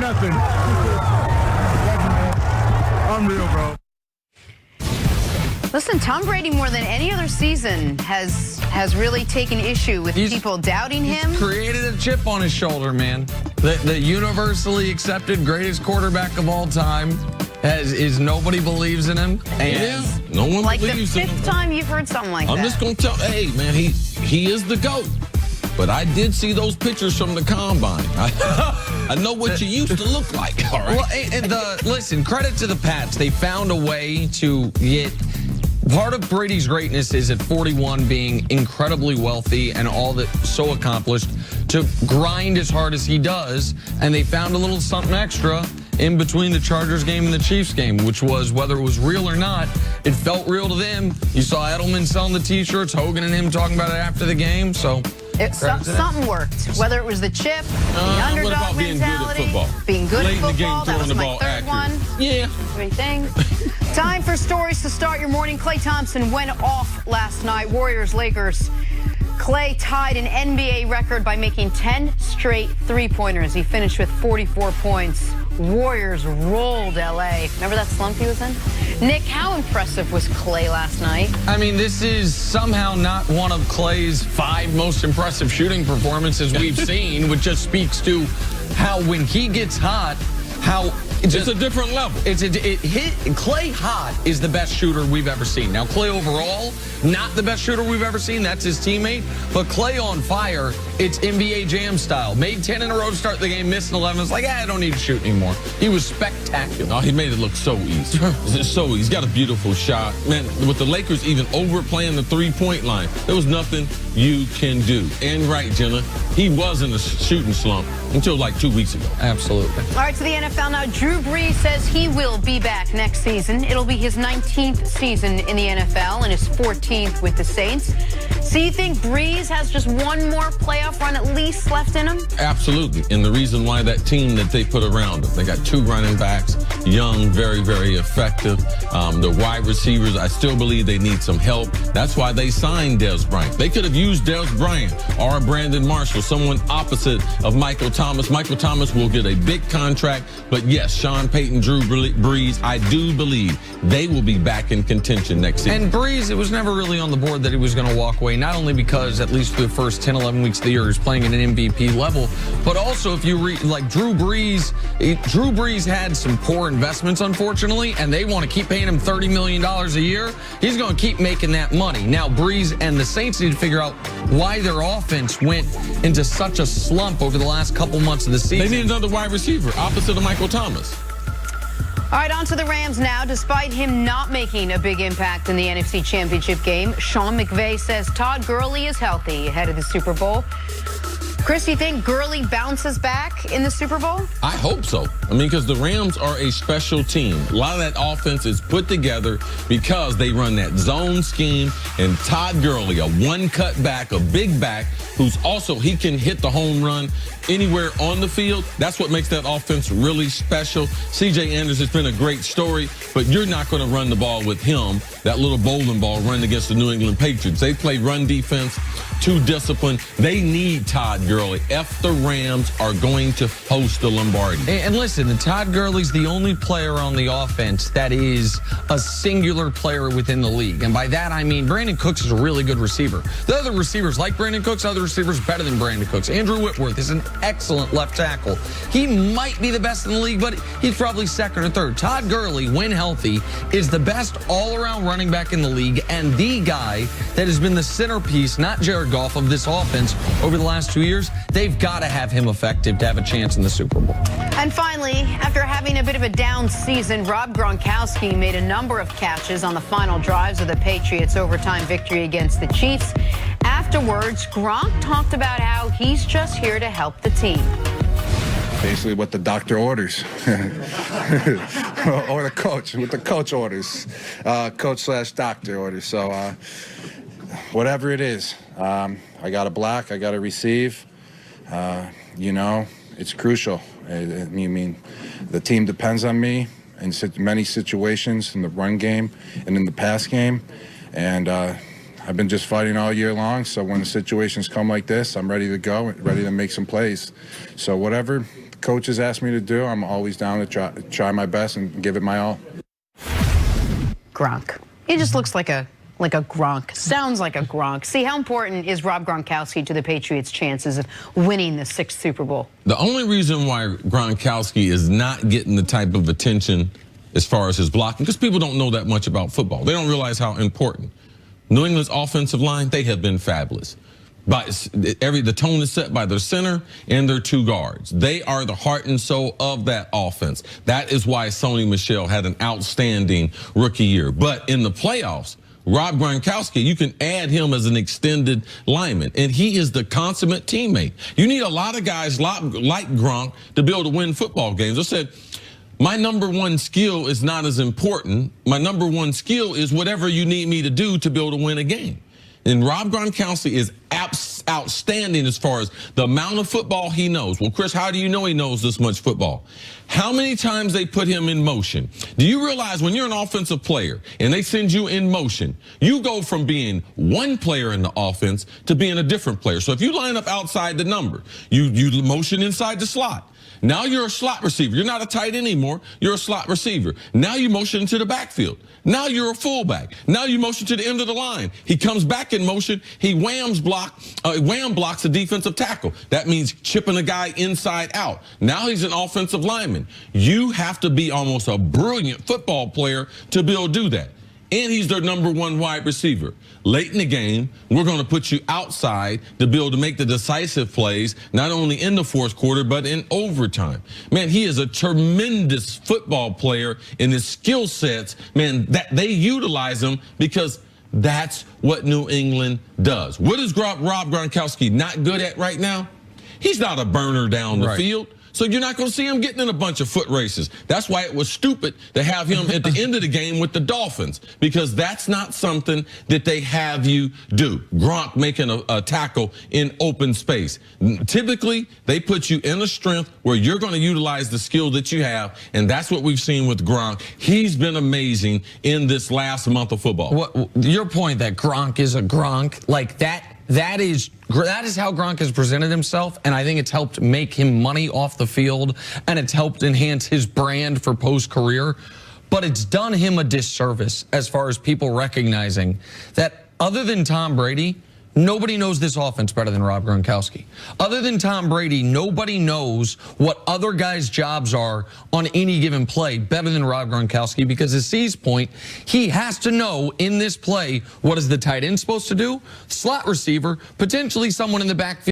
nothing. Unreal, bro. Listen, Tom Brady, more than any other season, has really taken issue with people doubting him. He's created a chip on his shoulder, man. The universally accepted greatest quarterback of all time is nobody believes in him. And no one like believes the in him. fifth time you've heard something like that. I'm just going to tell, hey, man, he is the GOAT. But I did see those pictures from the combine. I know what you used to look like, all right? Well, listen, credit to the Pats. They found a way to get... Part of Brady's greatness is at 41 being incredibly wealthy and all that so accomplished to grind as hard as he does. And they found a little something extra in between the Chargers game and the Chiefs game, which was, whether it was real or not, it felt real to them. You saw Edelman selling the T-shirts, Hogan and him talking about it after the game. So something worked, whether it was the chip, the underdog mentality, being good at football. That was my third one. Yeah. Three things. Time for stories to start your morning. Klay Thompson went off last night. Warriors-Lakers. Klay tied an NBA record by making 10 straight three-pointers. He finished with 44 points. Warriors rolled L.A. Remember that slump he was in? Nick, how impressive was Klay last night? I mean, this is somehow not one of Klay's 5 most impressive shooting performances we've seen, which just speaks to how when he gets hot, how it's a different level. Klay hot is the best shooter we've ever seen. Now, Klay overall, not the best shooter we've ever seen. That's his teammate. But Klay on fire, it's NBA Jam style. Made 10 in a row to start the game, missed 11. It's like, I don't need to shoot anymore. He was spectacular. Oh, he made it look so easy. It's so easy. He's got a beautiful shot. Man, with the Lakers even overplaying the three-point line, there was nothing you can do. And right, Jenna, he was in a shooting slump until like 2 weeks ago. Absolutely. All right, to the NFL now. Drew Brees says he will be back next season. It'll be his 19th season in the NFL and his 14th with the Saints. So you think Brees has just one more playoff run at least left in him? Absolutely. And the reason why that team that they put around him, they got 2 running backs, young, very, very effective. The wide receivers, I still believe they need some help. That's why they signed Dez Bryant. They could have used Dez Bryant or Brandon Marshall, someone opposite of Michael Thomas. Michael Thomas will get a big contract, but yes, Sean Payton, Drew Brees, I do believe they will be back in contention next season. And Brees, it was never really on the board that he was going to walk away, not only because at least for the first 10, 11 weeks of the year he's playing at an MVP level, but also if you read, like Drew Brees had some poor investments, unfortunately, and they want to keep paying him $30 million a year. He's going to keep making that money. Now, Brees and the Saints need to figure out why their offense went into such a slump over the last couple months of the season. They need another wide receiver opposite of Michael Thomas. All right, on to the Rams now. Despite him not making a big impact in the NFC Championship game, Sean McVay says Todd Gurley is healthy ahead of the Super Bowl. Chris, do you think Gurley bounces back in the Super Bowl? I hope so. I mean, because the Rams are a special team. A lot of that offense is put together because they run that zone scheme. And Todd Gurley, a one-cut back, a big back, who's also, he can hit the home run anywhere on the field. That's what makes that offense really special. C.J. Anderson has been a great story, but you're not going to run the ball with him. That little bowling ball running against the New England Patriots. They play run defense, too disciplined. They need Todd Gurley if the Rams are going to host the Lombardi. And listen, Todd Gurley's the only player on the offense that is a singular player within the league. And by that, I mean Brandon Cooks is a really good receiver. The other receivers like Brandon Cooks, other receivers better than Brandon Cooks. Andrew Whitworth is an excellent left tackle. He might be the best in the league, but he's probably second or third. Todd Gurley, when healthy, is the best all-around running back in the league and the guy that has been the centerpiece, not Jared Goff, of this offense over the last 2 years. They've got to have him effective to have a chance in the Super Bowl. And finally, after having a bit of a down season, Rob Gronkowski made a number of catches on the final drives of the Patriots' overtime victory against the Chiefs. Afterwards, Gronk talked about how he's just here to help the team. Basically what the doctor orders. Or the coach, what the coach orders. Coach/doctor orders. So whatever it is, I got to block, I got to receive. You know, it's crucial. I mean, the team depends on me in many situations in the run game and in the pass game. And I've been just fighting all year long, so when the situations come like this, I'm ready to go, ready to make some plays. So whatever coaches ask me to do, I'm always down to try my best and give it my all. Gronk. He just looks like a Gronk. Sounds like a Gronk. See, how important is Rob Gronkowski to the Patriots' chances of winning the 6th Super Bowl? The only reason why Gronkowski is not getting the type of attention as far as his blocking, because people don't know that much about football. They don't realize how important. New England's offensive line, they have been fabulous. The tone is set by their center and their 2 guards. They are the heart and soul of that offense. That is why Sony Michel had an outstanding rookie year. But in the playoffs, Rob Gronkowski, you can add him as an extended lineman, and he is the consummate teammate. You need a lot of guys like Gronk to be able to win football games. I said, my number 1 skill is not as important. My number 1 skill is whatever you need me to do to be able to win a game. And Rob Gronkowski is outstanding as far as the amount of football he knows. Well, Chris, how do you know he knows this much football? How many times they put him in motion? Do you realize when you're an offensive player and they send you in motion, you go from being one player in the offense to being a different player. So if you line up outside the number, you motion inside the slot. Now you're a slot receiver. You're not a tight end anymore. You're a slot receiver. Now you motion into the backfield. Now you're a fullback. Now you motion to the end of the line. He comes back in motion. He wham blocks a defensive tackle. That means chipping a guy inside out. Now he's an offensive lineman. You have to be almost a brilliant football player to be able to do that. And he's their number 1 wide receiver. Late in the game, we're going to put you outside to be able to make the decisive plays, not only in the 4th quarter, but in overtime. Man, he is a tremendous football player, and his skill sets, man, that they utilize him because that's what New England does. What is Rob Gronkowski not good at right now? He's not a burner down the field. So you're not going to see him getting in a bunch of foot races. That's why it was stupid to have him at the end of the game with the Dolphins, because that's not something that they have you do. Gronk making a tackle in open space. Typically, they put you in a strength where you're going to utilize the skill that you have, and that's what we've seen with Gronk. He's been amazing in this last month of football. Your point that Gronk is a Gronk, like that is how Gronk has presented himself, and I think it's helped make him money off the field, and it's helped enhance his brand for post-career. But it's done him a disservice as far as people recognizing that other than Tom Brady, nobody knows this offense better than Rob Gronkowski. Other than Tom Brady, nobody knows what other guys' jobs are on any given play better than Rob Gronkowski, because at C's point, he has to know in this play what is the tight end supposed to do, slot receiver, potentially someone in the backfield.